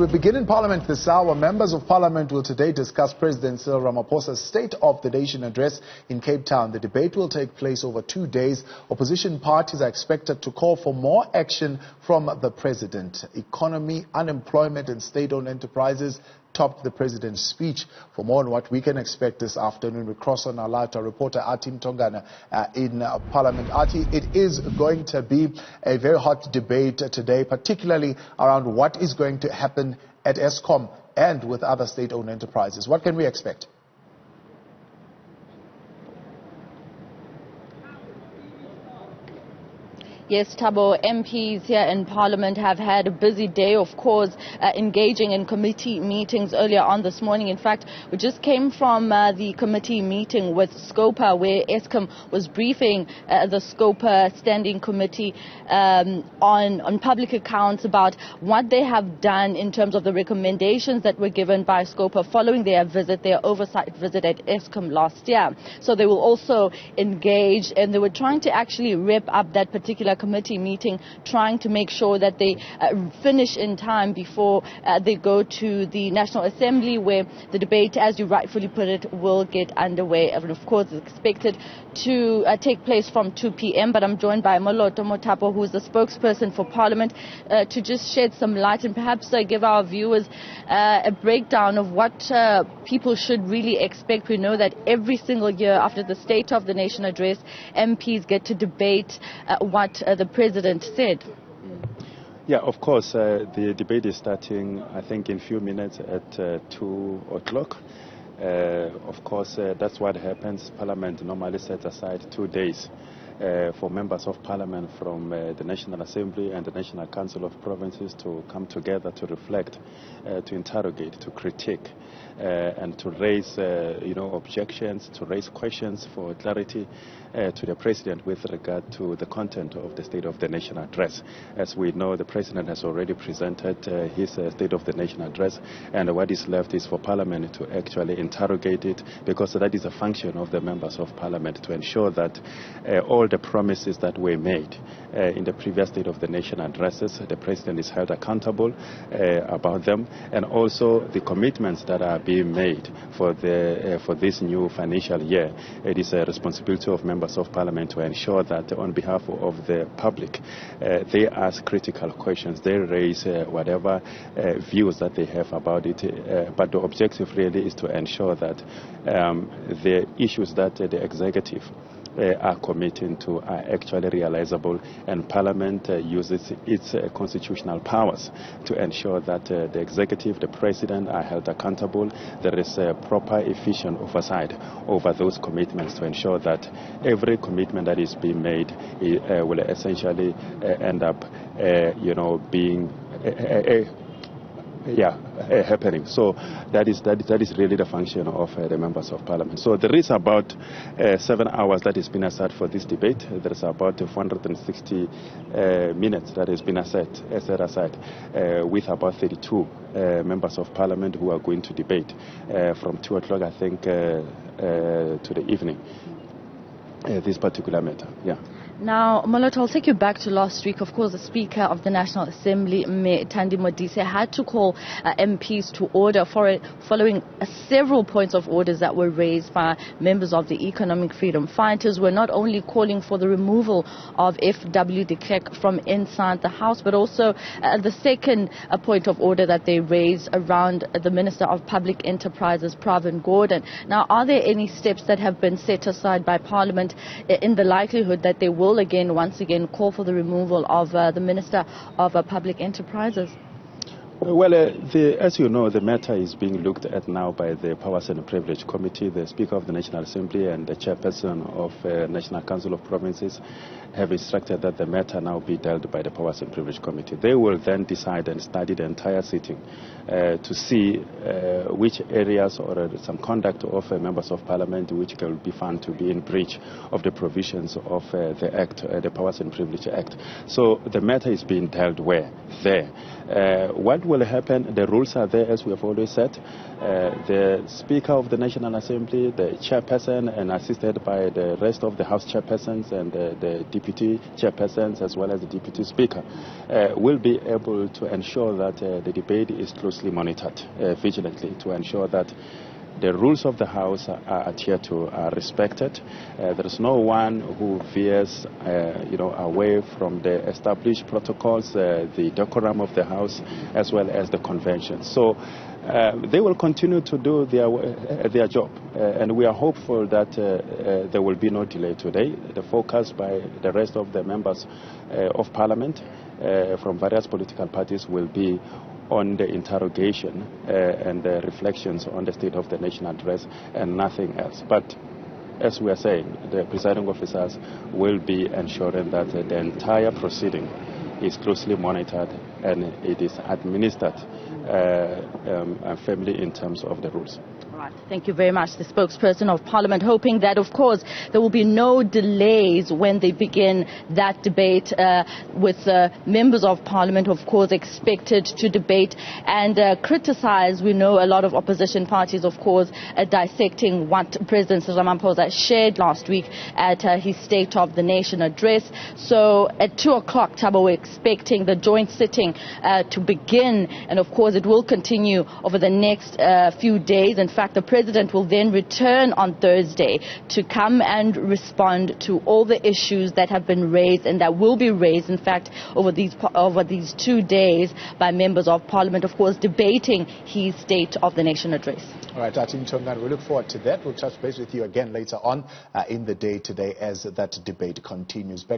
We begin in Parliament this hour. Members of Parliament will today discuss President Cyril Ramaphosa's State of the Nation address in Cape Town. The debate will take place over 2 days. Opposition parties are expected to call for more action from the president. Economy, unemployment and state-owned enterprises topped the president's speech. For more on what we can expect this afternoon, we cross on our line to our reporter Athi Mtongana in Parliament. Athi, it is going to be a very hot debate today, particularly around what is going to happen at Eskom and with other state-owned enterprises. What can we expect? Yes, Thabo, MPs here in Parliament have had a busy day, of course, engaging in committee meetings earlier on this morning. In fact, we just came from the committee meeting with SCOPA, where Eskom was briefing the SCOPA Standing Committee on public accounts about what they have done in terms of the recommendations that were given by SCOPA following their oversight visit at Eskom last year. So they will also engage, and they were trying to actually wrap up that particular committee meeting, trying to make sure that they finish in time before they go to the National Assembly, where the debate, as you rightfully put it, will get underway. And of course, it's expected to take place from 2 p.m. But I'm joined by Moloto Motapo, who is the spokesperson for Parliament, to just shed some light and perhaps give our viewers a breakdown of what people should really expect. We know that every single year after the State of the Nation address, MPs get to debate what the President said. Yeah, of course, the debate is starting, I think, in a few minutes at 2 o'clock. Of course, that's what happens. Parliament normally sets aside 2 days for members of Parliament from the National Assembly and the National Council of Provinces to come together to reflect, to interrogate, to critique, and to raise objections, to raise questions for clarity to the President with regard to the content of the State of the Nation address. As we know, the President has already presented his State of the Nation address, and what is left is for Parliament to actually interrogate it, because that is a function of the members of Parliament, to ensure that all the promises that were made in the previous State of the Nation addresses, the President is held accountable about them, and also the commitments that are being made for this new financial year. It is a responsibility of members of Parliament to ensure that on behalf of the public, they ask critical questions, they raise whatever views that they have about it, but the objective really is to ensure that the issues that the executive are committing to are actually realizable, and Parliament uses its constitutional powers to ensure that the executive, the President, are held accountable. There is a proper, efficient oversight over those commitments to ensure that every commitment that is being made will essentially end up, being happening. So that is really the function of the members of Parliament. So there is about 7 hours that has been aside for this debate. There is about 460 minutes that has been set aside, with about 32 members of Parliament who are going to debate from 2 o'clock, I think, to the evening, this particular matter. Yeah. Now, Moloto, I'll take you back to last week. Of course, the Speaker of the National Assembly, Thandi Modise, had to call MPs to order following several points of orders that were raised by members of the Economic Freedom Fighters. We're not only calling for the removal of F.W. de Klerk from inside the House, but also the second point of order that they raised around the Minister of Public Enterprises, Pravin Gordhan. Now, are there any steps that have been set aside by Parliament in the likelihood that they will once again call for the removal of the Minister of Public Enterprises? Well, as you know, the matter is being looked at now by the Powers and Privilege Committee. The Speaker of the National Assembly and the Chairperson of National Council of Provinces have instructed that the matter now be dealt by the Powers and Privilege Committee. They will then decide and study the entire sitting to see which areas or some conduct of members of Parliament which can be found to be in breach of the provisions of the Act, the Powers and Privilege Act. So the matter is being dealt there. What will happen, the rules are there, as we have always said. The Speaker of the National Assembly, the chairperson, and assisted by the rest of the House chairpersons and the deputy chairpersons, as well as the deputy speaker, will be able to ensure that the debate is closely monitored vigilantly, to ensure that the rules of the House are adhered to, are respected. There is no one who veers, away from the established protocols, the decorum of the House, as well as the convention. So they will continue to do their job, and we are hopeful that there will be no delay today. The focus by the rest of the members of Parliament from various political parties will be on the interrogation and the reflections on the State of the Nation address and nothing else. But as we are saying, the presiding officers will be ensuring that the entire proceeding is closely monitored and it is administered firmly in terms of the rules. Right. Thank you very much. The spokesperson of Parliament hoping that, of course, there will be no delays when they begin that debate with members of Parliament, of course, expected to debate and criticize. We know a lot of opposition parties, of course, dissecting what President Cyril Ramaphosa shared last week at his State of the Nation address. So at 2 o'clock, Thabo, we're expecting the joint sitting to begin, and of course it will continue over the next few days. In fact, the President will then return on Thursday to come and respond to all the issues that have been raised and that will be raised, in fact, over these 2 days by members of Parliament, of course, debating his State of the Nation address. All right, Athi Mtongana, we look forward to that. We'll touch base with you again later on in the day today as that debate continues. Back